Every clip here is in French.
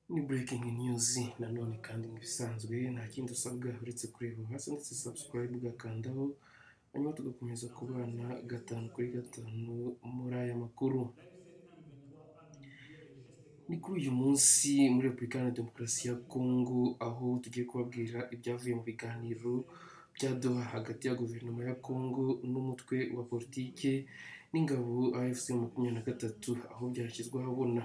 Ni breaking news nanone kandi nk'ibisanzwe nta kindi usabwa uretse kureba hasi ndetse subscribe ugakandaho hanyuma tugakomeza kubana gatanu kuri gatanu muri aya makuru. Ni kuri uyu munsi muri Repubulika Iharanira Demokarasi ya Kongo aho tugiye kubabwira ibyavuye mu biganiro bya Doha hagati ya guverinoma ya Kongo n'umutwe wa politike n'ingabo AFC 23 aho byashyizwe ahabona.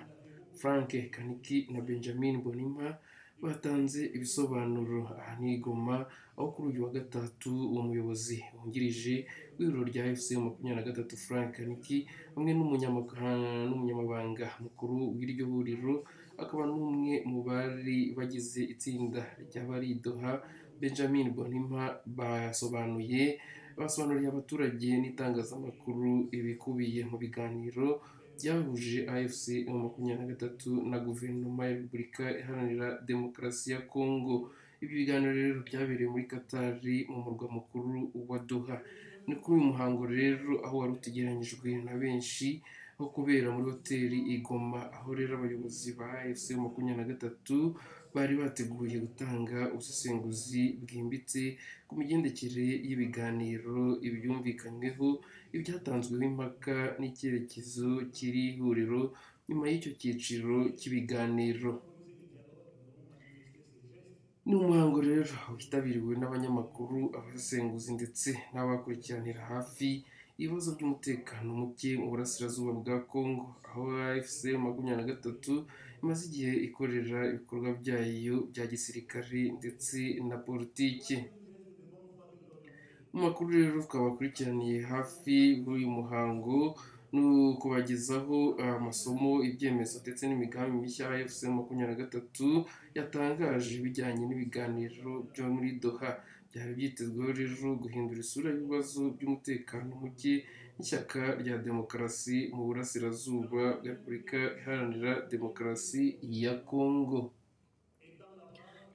Frank Kaniki na Benjamin Bonima batanze ibisobanuro aha ni Goma aho kuri uyu wa gatatu uwo muyobozi wungirije w'ihuriro rya AFC 23 Frank Kaniki hamwe n'umunyamabanga mukuru w'iryo huriro akaba n'umwe mu bari bagize itsinda ry'abari Doha Benjamin Bonima basobanuriye abaturage n'itangazamakuru ibikubiye mu biganiro byahuje AFC 23 na guverinoma ya Repubulika Iharanira Demokarasi ya Kongo. Ibi biganiro rero byabereye muri Qatar mu murwa mukuru wa Doha. Ni kuri uyu muhango rero aho wari utegeranyijwe na benshi aho kubera muri hoteli Goma aho rero abayobozi ba AFC 23 bari bateguye gutanga ubusesenguzi bwimbitse ku migendekere y'ibiganiro ibyumvikanyweho ibyatanzweho impaka n'icyerekezo kiri huriro nyuma y'icyo cyiciro cy'ibiganiro. Ni umuhango rero witabiriwe n'abanyamakuru, abasesenguzi ndetse n'abakurikiranira hafi ibibazo by'umutekano muke mu burasirazuba bwa Kongo aho AFC 23 imaze igihe ikorera ibikorwa byayo bya gisirikare ndetse na politiki. Mu makuru rero twabakurikiraniye hafi b'uyu muhango ni ukubagezaho amasomo, ibyemezo ndetse n'imigambi mishya AFC 23 yatangaje bijyanye n'ibiganiro byo muri Doha. Byari byitezweho rero guhindura isura y'ibibazo by'umutekano muke n'ishyaka rya demokarasi mu burasirazuba bwa Repubulika Iharanira Demokarasi ya Kongo.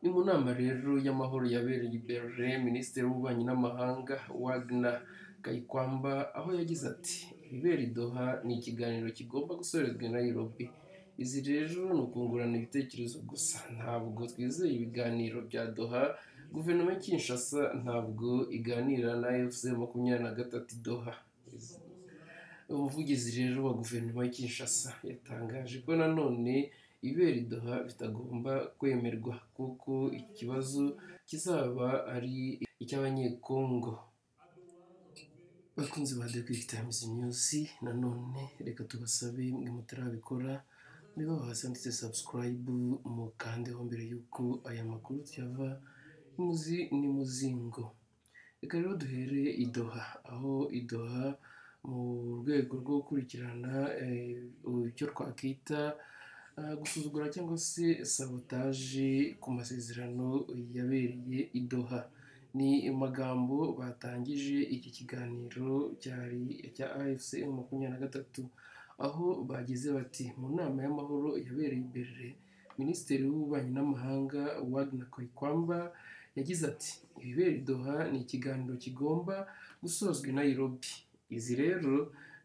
Ni mu nama rero y'amahoro yabereye i Berlin, Minisitiri w'Ububanyi n'Amahanga Wagner Kayikwamba aho yagize ati ibibera i Doha ni ikiganiro kigomba gusorezwa i Nairobi. Izi rero ni ukungurana ibitekerezo gusa, ntabwo twizeye ibiganiro bya Doha. Guverinoma ya Kinshasa ntabwo iganira na AFC 23 Doha. Umuvugizi rero wa guverinoma ya Kinshasa yatangaje ko nanone ibibera i Doha bitagomba kwemerwa kuko ikibazo kizaba ari icy'abanyekongo. Bakunzi ba The Quick Times News, nanone reka tubasabe mwe mutarabikora niba wahasanditse subscribe mukandeho mbere y'uko aya makuru tuyava muzi ni muzingo. Reka rero duhere i Doha aho i Doha mu rwego rwo gukurikirana icyo twakita gusuzugura cyangwa se sabotage ku masezerano yabereye i Doha. Ni amagambo batangije iki kiganiro cya AFC 23 aho bagize bati mu nama y'amahoro yabereye imbere Minisitiri w'Ububanyi n'Amahanga Wagner Kayikwamba yagize ati ibibera i Doha ni ikiganiro kigomba gusozwa i Nairobi. Izi rero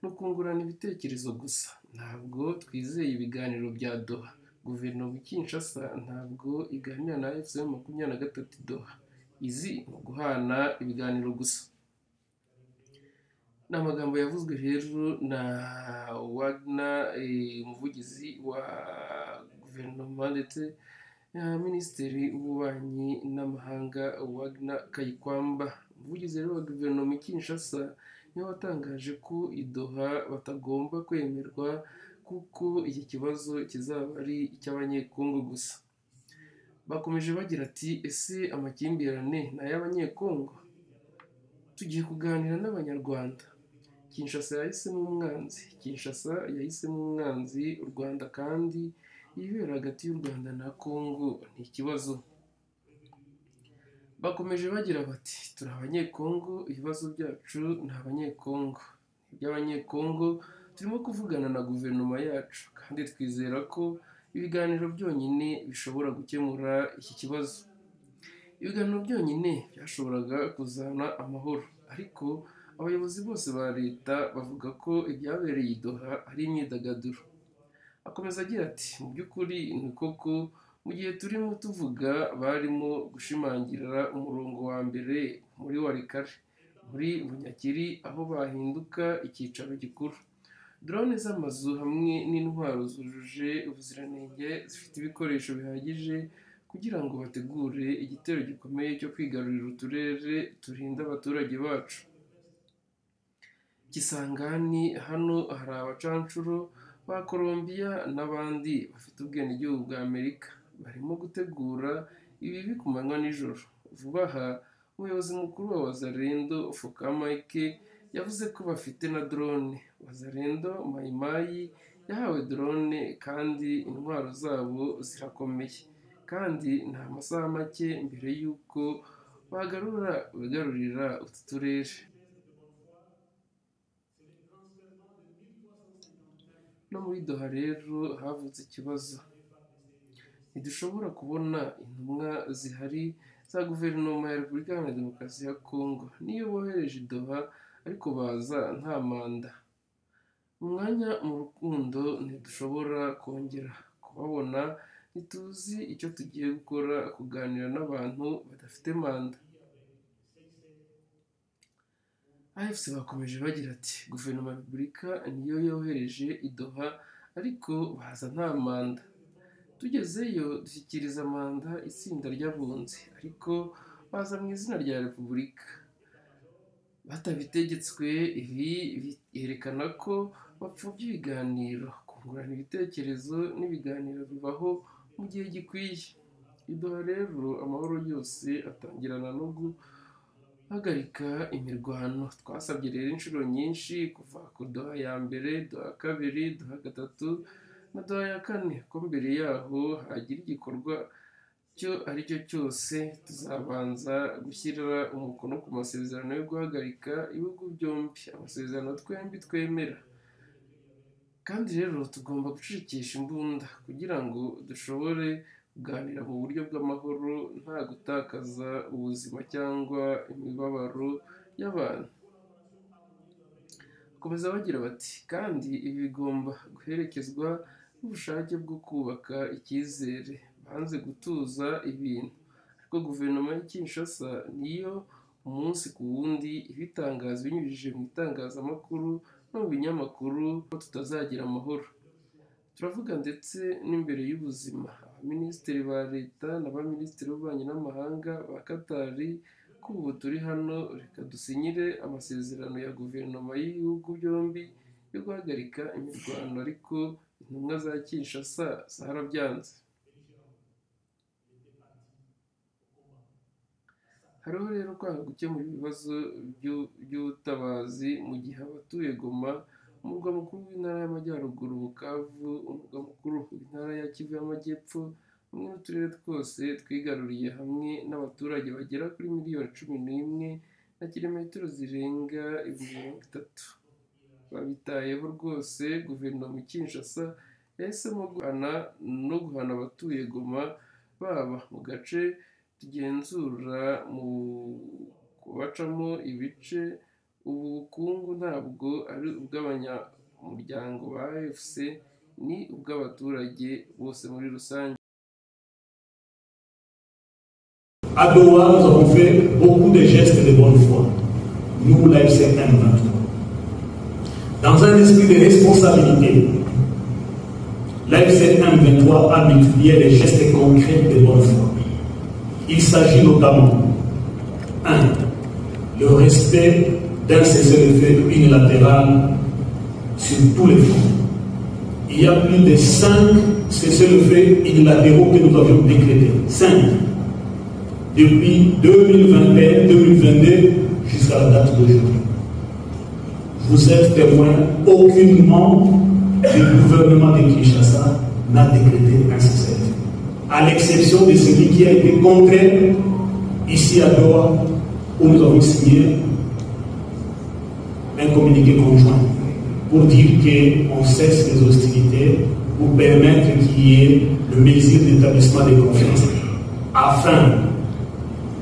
ni ukungurana ibitekerezo gusa, ntabwo twizeye ibiganiro bya Doha. Guverinoma ya Kinshasa ntabwo iganira na AFC 23 Doha. Izi ni uguhana ibiganiro gusa. Ni amagambo yavuzwe rero na Wagner, umuvugizi wa guverinoma ndetse na Minisitiri w'Ububanyi n'Amahanga Wagner Kayikwamba. Umuvugizi rero wa guverinoma ya Kinshasa niwe watangaje ko i Doha batagomba kwemerwa kuko iki kibazo kizaba ari icy'abanyekongo gusa. Bakomeje bagira ati ese amakimbirane ni ay'abanyekongo? Tugiye kuganira n'abanyarwanda. Kinshasa yahisemo umwanzi u Rwanda, kandi ibibera hagati y'u Rwanda na Kongo ni ikibazo. Bakomeje bagira bati turi abanyekongo, ibibazo byacu ni abanyekongo, iby'abanyekongo turimo kuvugana na guverinoma yacu kandi twizera ko ibiganiro byonyine bishobora gukemura iki kibazo. Ibiganiro byonyine byashoboraga kuzana amahoro, ariko abayobozi bose ba leta bavuga ko ibyabereye i Doha ari imyidagaduro. Akomeza agira ati mu by'ukuri ni koko mu gihe turimo tuvuga barimo gushimangira umurongo wa mbere muri Walikale muri Bunyakiri aho bahinduka icyicaro gikuru. Drone z'amazu hamwe n'intwaro zujuje ubuziranenge zifite ibikoresho bihagije kugira ngo bategure igitero gikomeye cyo kwigarurira uturere turinda abaturage bacu. Kisangani hano hari abacanshuro ba Colombia n'abandi bafite ubwenegihugu bwa Amerika barimo gutegura ibibi ku manywa nijoro. Vuba aha umuyobozi mukuru wa Wazalendo Foka Mike yavuze ko bafite na drone. Wazalendo Mai Mai yahawe drone kandi intwaro zabo zirakomeye, kandi nta masaha make mbere y'uko bagarurira utu turere. No muri Doha rero havutse ikibazo. Ntidushobora kubona intumwa zihari za guverinoma ya Repubulika Iharanira Demokarasi ya Kongo niyo bohereje i Doha ariko baza nta manda. Umwanya mu rukundo ntidushobora kongera kubabona, ntituzi icyo tugiye gukora kuganira n'abantu badafite manda. AFC bakomeje bagira ati guverinoma ya Repubulika niyo yohereje i Doha ariko baza nta manda. Tugezeyo dushyikiriza manda itsinda ry'abunzi ariko baza mu izina rya Repubulika batabitegetswe. Ibi byerekana ko bapfobya ibiganiro, kungurana ibitekerezo n'ibiganiro bibaho mu gihe gikwiye. I Doha rero amahoro yose atangirana no guhagarika imirwano. Twasabye rero inshuro nyinshi kuva ku Doha ya mbere, Doha ya kabiri, Doha ya gatatu na Doha ya kane ko mbere yaho hagira igikorwa cyo ari cyo cyose tuzabanza gushyira umukono ku masezerano yo guhagarika ibihugu byombi, amasezerano twembi twemera. Kandi rero tugomba gucikisha imbunda kugira ngo dushobore kuganira mu buryo bw'amahoro nta gutakaza ubuzima cyangwa imibabaro y'abantu. Bakomeza bagira bati kandi ibi bigomba guherekezwa n'ubushake bwo kubaka icyizere. Banze gutuza ibintu ariko guverinoma ya Kinshasa niyo umunsi ku wundi ibitangaza binyujije mu itangazamakuru no mu binyamakuru ko tutazagira amahoro. Turavuga ndetse n'imbere y'ubuzima abaminisitiri ba leta n'abaminisitiri b'ububanyi n'amahanga ba Katari ko ubu turi hano, reka dusinyire amasezerano ya guverinoma y'ibihugu byombi yo guhagarika imirwano, ariko intumwa za Kinshasa zarabyanze. Hariho rero kwanga gukemura ibibazo by'ubutabazi mu gihe abatuye Goma, umurwa mukuru w'intara y'Amajyaruguru, Bukavu, umurwa mukuru w'intara ya Kivu y'Amajyepfo, hamwe n'uturere twose twigaruriye hamwe n'abaturage bagera kuri miliyoni 11 na kilometero zirenga 30,000 babitayeho rwose. Guverinoma ya Kinshasa yahisemo guhana abatuye Goma, baba mu gace tugenzura mu kubacamo ibice. Ubu bukungu ntabwo ari ubw'abanyamuryango ba AFC, ni ubw'abaturage bose muri rusange. À Doha, nous avons fait beaucoup de gestes de bonne foi. Nous, l'AFC M23. Dans un esprit de responsabilité, l'AFC M23 a multiplié les gestes concrets de bonne foi. Il s'agit notamment 1. Le respect d'un cessez-le-feu unilatéral sur tous les fronts. Il y a plus de 5 cessez-le-feu unilatéraux que nous avions décrétés. 5. Depuis 2021-2022 jusqu'à la date d'aujourd'hui. Vous êtes témoins, aucun membre du gouvernement de Kinshasa n'a décrété un cessez-le-feu. À l'exception de celui qui a été contraint ici à Doha, où nous avons signé un communiqué conjoint pour dire qu'on cesse les hostilités, pour permettre qu'il y ait le mesure d'établissement des confiances, afin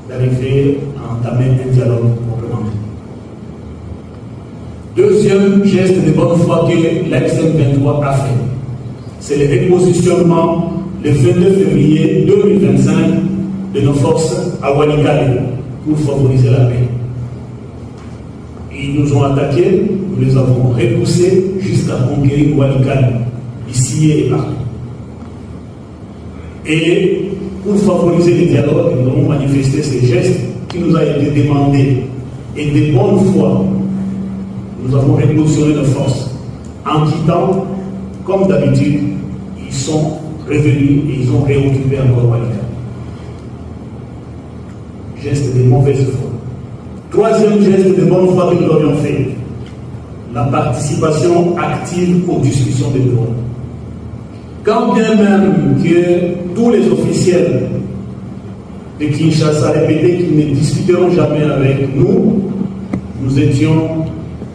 d'arriver à entamer un dialogue complémentaire. Deuxième geste de bonne foi que l'AFC M23 a fait, c'est le repositionnement le 22 février 2025 de nos forces à Walikale pour favoriser la paix. Ils nous ont attaqués, nous les avons repoussés jusqu'à conquérir Walikale, ici et partout. Et pour favoriser les dialogues, nous avons manifesté ces gestes qui nous a été demandés. Et de bonne foi, nous avons révolutionné nos forces. En quittant, comme d'habitude, ils sont revenus et ils ont réoccupé encore Walikale. Geste de mauvaise foi. Troisième geste de bonne foi que nous avions fait, la participation active aux discussions des droits. Quand bien même que tous les officiels de Kinshasa répétaient qu'ils ne discuteront jamais avec nous, nous étions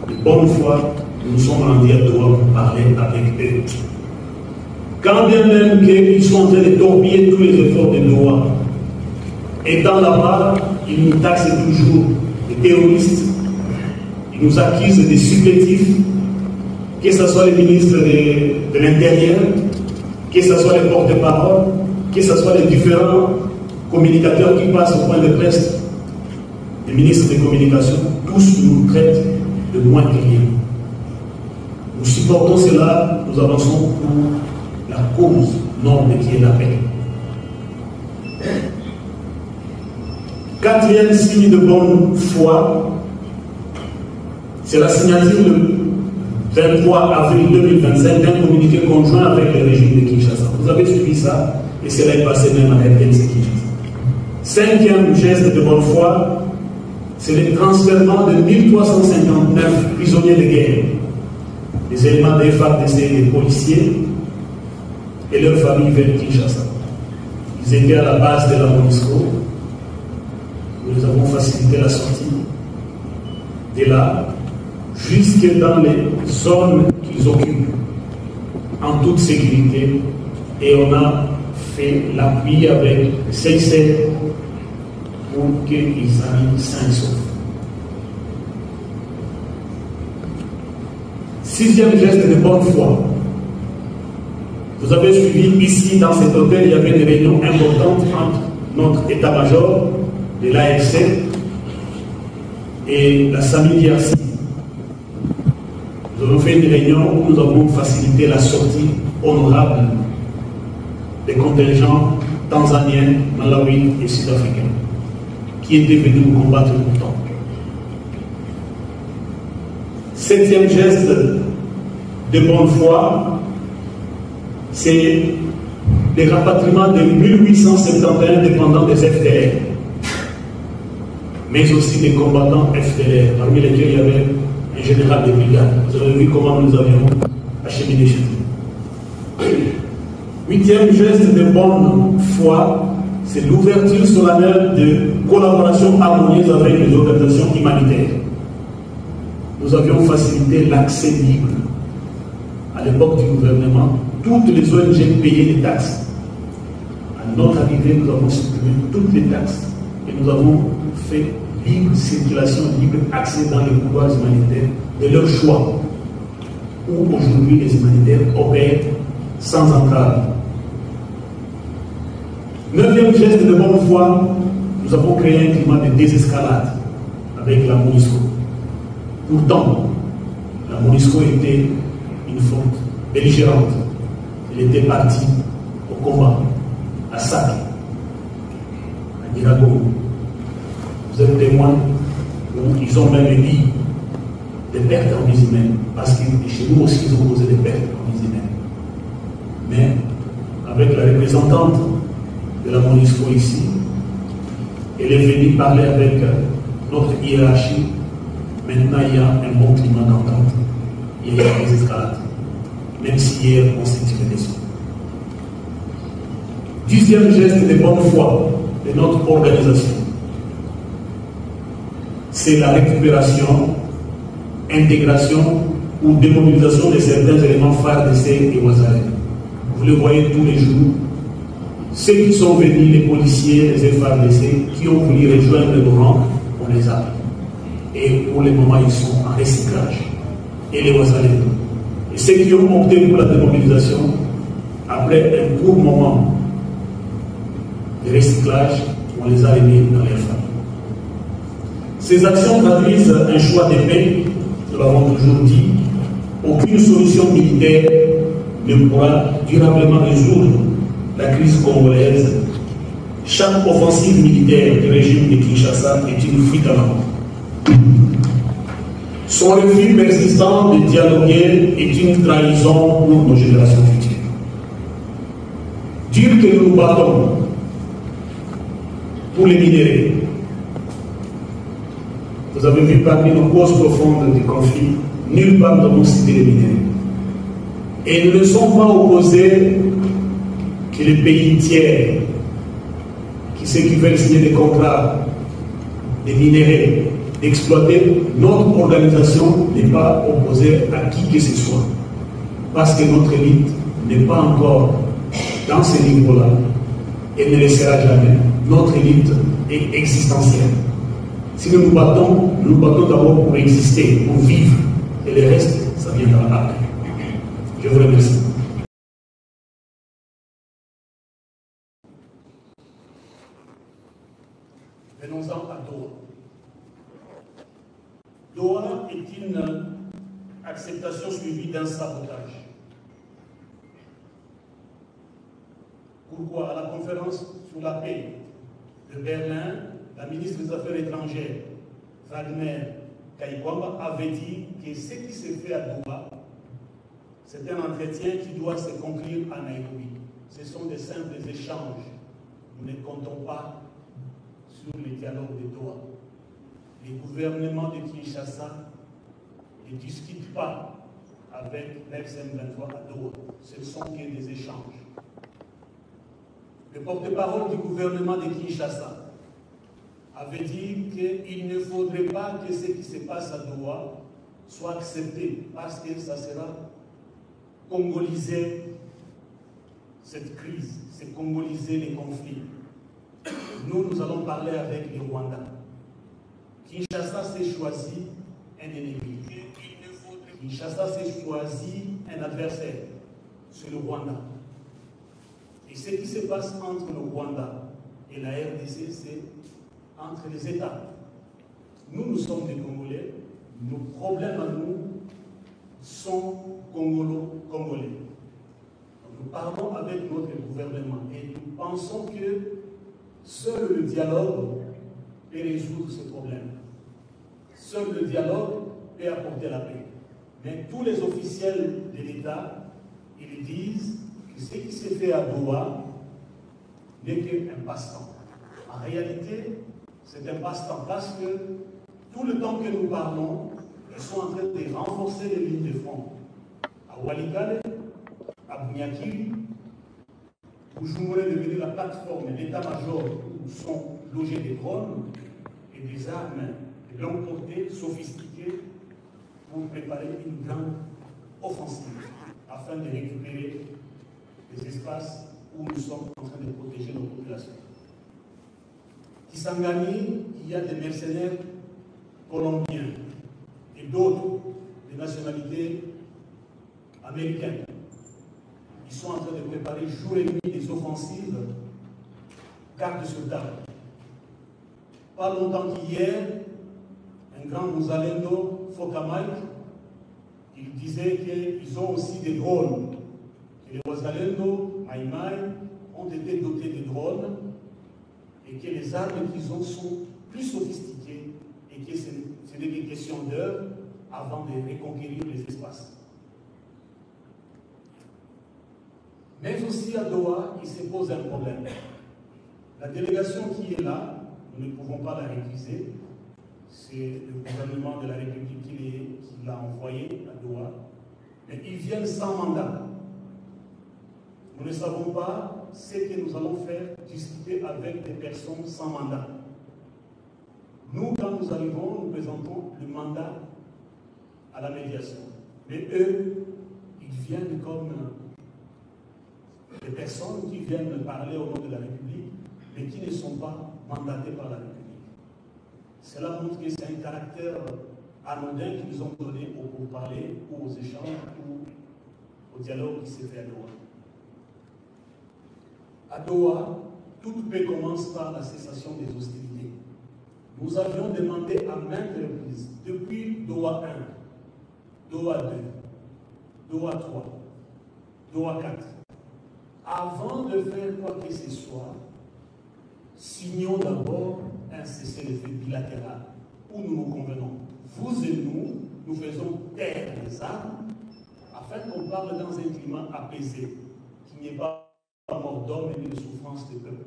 de bonne foi, nous sommes rendus à Doha pour parler avec eux. Quand bien même qu'ils sont en train de torpiller tous les efforts de Doha, étant là-bas, ils nous taxent toujours de terroristes, ils nous accusent de supplétifs, que ce soit les ministres de l'Intérieur, que ce soit les porte-parole, que ce soit les différents communicateurs qui passent au point de presse, les ministres des communications, tous nous traitent de moins que rien. Nous supportons cela, nous avançons pour la cause noble qui est la paix. Quatrième signe de bonne foi, c'est la signature le 23 avril 2025 d'un communiqué conjoint avec le régime de Kinshasa. Vous avez suivi ça et cela est passé même à RDC Kinshasa. Cinquième geste de bonne foi, c'est le transfèrement de 1359 prisonniers de guerre, des éléments des FARDC et des policiers et leurs familles vers Kinshasa. Ils étaient à la base de la MONUSCO. Nous avons facilité la sortie de là jusque dans les zones qu'ils occupent en toute sécurité et on a fait l'appui avec le CICR pour qu'ils arrivent sains et saufs. Sixième geste de bonne foi. Vous avez suivi ici dans cet hôtel, il y avait des réunions importantes entre notre état-major de l'AFC et la SAMI DRC. Nous avons fait une réunion où nous avons facilité la sortie honorable des contingents tanzaniens, malawiens et sud-africains qui étaient venus nous combattre pourtant. Septième geste de bonne foi, c'est le rapatriement de 1871 dépendants des FDLR, mais aussi des combattants FDLR, parmi lesquels il y avait un général de brigade. Vous avez vu comment nous avions acheminé chez nous. Huitième geste de bonne foi, c'est l'ouverture solennelle de collaboration harmonieuse avec les organisations humanitaires. Nous avions facilité l'accès libre. À l'époque du gouvernement, toutes les ONG payaient des taxes. À notre arrivée, nous avons supprimé toutes les taxes et nous avons fait libre circulation, libre accès dans les couloirs humanitaires de leur choix, où aujourd'hui les humanitaires opèrent sans entrave. Neuvième geste de bonne foi, nous avons créé un climat de désescalade avec la MONUSCO. Pourtant, la MONUSCO était une force belligérante. Elle était partie au combat, à Sake, à Nirago. Vous êtes témoins où ils ont même dit des pertes en vie humaine, parce que chez nous aussi ils ont causé des pertes en vie humaine. Mais avec la représentante de la MONUSCO ici, elle est venue parler avec notre hiérarchie. Maintenant il y a un bon climat d'entente, il y a des escalades, même si hier on s'est tiré des sous. Dixième geste de bonne foi de notre organisation, c'est la récupération, intégration ou démobilisation de certains éléments FARDC et Wazalem. Vous le voyez tous les jours. Ceux qui sont venus, les policiers, les FARDC, qui ont voulu rejoindre nos rangs, on les a pris. Et pour le moment, ils sont en recyclage. Et les Wazalem. Et ceux qui ont opté pour la démobilisation, après un court moment de recyclage, on les a remis dans les familles. Ces actions traduisent un choix de paix, nous l'avons toujours dit. Aucune solution militaire ne pourra durablement résoudre la crise congolaise. Chaque offensive militaire du régime de Kinshasa est une fuite en avant. Son refus persistant de dialoguer est une trahison pour nos générations futures. Dire que nous nous battons pour les minéraux. Vous avez vu parmi nos causes profondes du conflit, nulle part nous avons cité les minéraux. Et nous ne sommes pas opposés que les pays tiers, ceux qui veulent signer des contrats, des minéraux, d'exploiter, notre organisation n'est pas opposée à qui que ce soit. Parce que notre élite n'est pas encore dans ce niveau-là et ne le sera jamais. Notre élite est existentielle. Si nous nous battons d'abord pour exister, pour vivre. Et le reste, ça viendra après. Je vous remercie. Venons-en à Doha. Doha est une acceptation suivie d'un sabotage. Pourquoi? À la conférence sur la paix de Berlin, la ministre des Affaires étrangères, Wagner Kayibanda, avait dit que ce qui s'est fait à Doha, c'est un entretien qui doit se conclure à Nairobi. Ce sont des simples échanges. Nous ne comptons pas sur le dialogue de Doha. Les gouvernements de Kinshasa ne discutent pas avec l'ex-M23 à Doha. Ce ne sont que des échanges. Le porte-parole du gouvernement de Kinshasa avait dit qu'il ne faudrait pas que ce qui se passe à Doha soit accepté parce que ça sera congoliser cette crise, c'est congoliser les conflits. Nous allons parler avec le Rwanda. Kinshasa s'est choisi un ennemi. Kinshasa s'est choisi un adversaire. C'est le Rwanda. Et ce qui se passe entre le Rwanda et la RDC, c'est entre les États. Nous sommes des Congolais. Nos problèmes à nous sont congolais. Nous parlons avec notre gouvernement et nous pensons que seul le dialogue peut résoudre ce problème. Seul le dialogue peut apporter la paix. Mais tous les officiels de l'État, ils disent que ce qui s'est fait à Doha n'est qu'un passe-temps. En réalité, c'est un passe-temps parce que tout le temps que nous parlons, ils sont en train de renforcer les lignes de front. À Walikale, à Bunyakiri, Bujumbura est devenu la plateforme, l'état-major où sont logés des drones et des armes de longue portée sophistiquées pour préparer une grande offensive afin de récupérer les espaces où nous sommes en train de protéger nos populations. Kisangani, il y a des mercenaires colombiens et d'autres de nationalités américaines. Ils sont en train de préparer jour et nuit des offensives garde sur table. Pas longtemps qu'hier, un grand Muzalendo, Fokamai, il disait qu'ils ont aussi des drones. Et les Muzalendo, Maïmaï, ont été dotés de drones et que les armes qu'ils ont sont plus sophistiquées et que ce n'est qu'une question d'heure avant de reconquérir les espaces. Mais aussi à Doha, il se pose un problème. La délégation qui est là, nous ne pouvons pas la récuser. C'est le gouvernement de la République qui l'a envoyé à Doha. Mais ils viennent sans mandat. Nous ne savons pas ce que nous allons faire, discuter avec des personnes sans mandat. Nous, quand nous arrivons, nous présentons le mandat à la médiation. Mais eux, ils viennent comme des personnes qui viennent parler au nom de la République, mais qui ne sont pas mandatées par la République. Cela montre que c'est un caractère anodin qu'ils ont donné au pourparler, ou aux échanges, ou au dialogue qui s'est fait à Doha. À Doha, toute paix commence par la cessation des hostilités. Nous avions demandé à maintes reprises, depuis Doha 1, Doha 2, Doha 3, Doha 4, avant de faire quoi que ce soit, signons d'abord un cessez-le-feu bilatéral où nous nous convenons. Vous et nous, nous faisons taire les armes afin qu'on parle dans un climat apaisé, qu'il n'y ait pas mort d'homme ni de souffrance de peuple.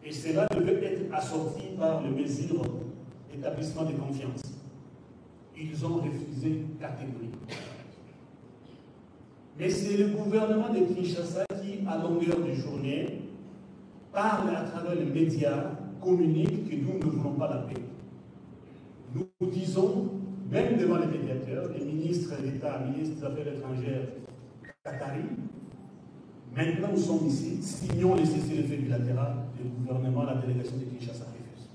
Et cela devait être assorti par le mesure d'établissement de confiance. Ils ont refusé catégoriquement. Mais c'est le gouvernement de Kinshasa qui, à longueur de journée, parle à travers les médias, communique que nous ne voulons pas la paix. Nous disons, même devant les médiateurs, les ministres d'État, ministres des Affaires étrangères qataris, maintenant nous sommes ici, signons les cessez-le-feu bilatéral, le gouvernement, la délégation de Kinshasa refuse.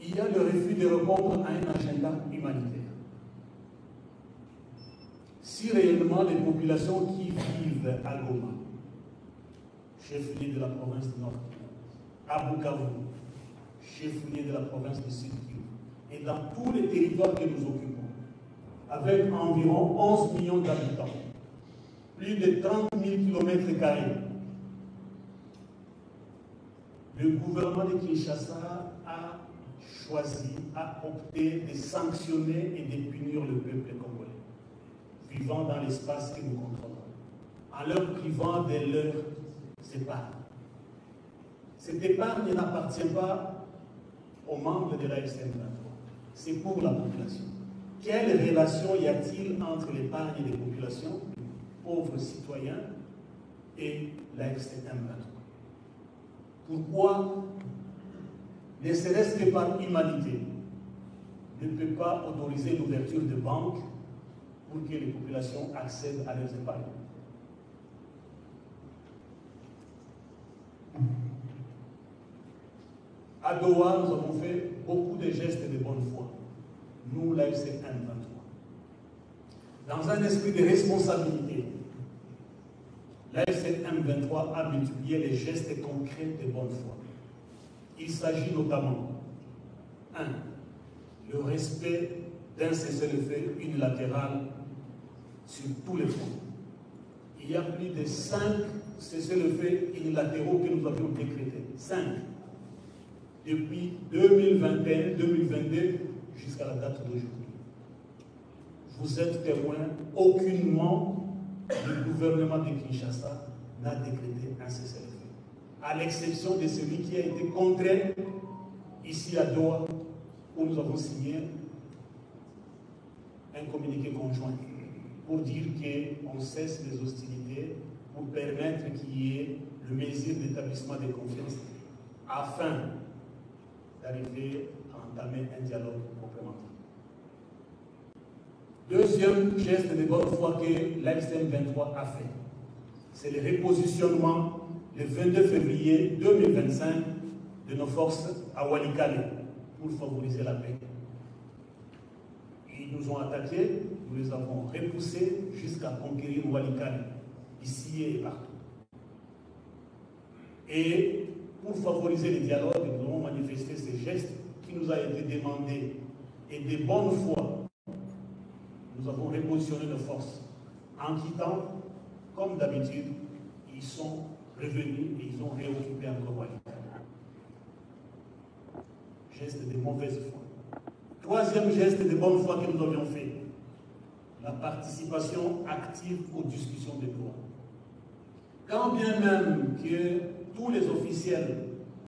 Il y a le refus de répondre à un agenda humanitaire. Si réellement les populations qui vivent à Goma, chef-lieu de la province du Nord, à Bukavu, chef-lieu de la province du Sud, et dans tous les territoires que nous occupons, avec environ 11 millions d'habitants, plus de 30 000 km², le gouvernement de Kinshasa a choisi, a opté de sanctionner et de punir le peuple congolais, vivant dans l'espace que nous contrôlons, en leur privant de leur épargne. Cette épargne n'appartient pas aux membres de la SM23, c'est pour la population. Quelle relation y a-t-il entre l'épargne des populations, pauvres citoyens, et la SM23? Pourquoi, ne serait-ce que par humanité, ne peut pas autoriser l'ouverture de banques pour que les populations accèdent à leurs épargnes? À Doha, nous avons fait beaucoup de gestes de bonne foi. Nous, l'AFC M23. Dans un esprit de responsabilité, l'AFC M23 a multiplié les gestes concrets de bonne foi. Il s'agit notamment 1. Le respect d'un cessez-le-feu unilatéral sur tous les fronts. Il y a plus de 5 cessez-le-feu unilatéraux que nous avions décrétés. 5. Depuis 2021-2022 jusqu'à la date d'aujourd'hui. Vous êtes témoins, aucunement le gouvernement de Kinshasa n'a décrété un cessez-le-feu. À l'exception de celui qui a été contraint ici à Doha, où nous avons signé un communiqué conjoint pour dire qu'on cesse les hostilités, pour permettre qu'il y ait le mesure d'établissement de confiance afin d'arriver à entamer un dialogue proprement dit. Deuxième geste de bonne foi que l'AFC-M23 a fait, c'est le repositionnement le 22 février 2025 de nos forces à Walikale pour favoriser la paix. Ils nous ont attaqués, nous les avons repoussés jusqu'à conquérir Walikale, ici et partout. Et pour favoriser le dialogue, nous avons manifesté ces gestes qui nous a été demandé. Et de bonne foi, nous avons repositionné nos forces. En quittant, comme d'habitude, ils sont revenus et ils ont réoccupé encore Walikale. Geste de mauvaise foi. Troisième geste de bonne foi que nous avions fait, la participation active aux discussions de loi. Quand bien même que tous les officiels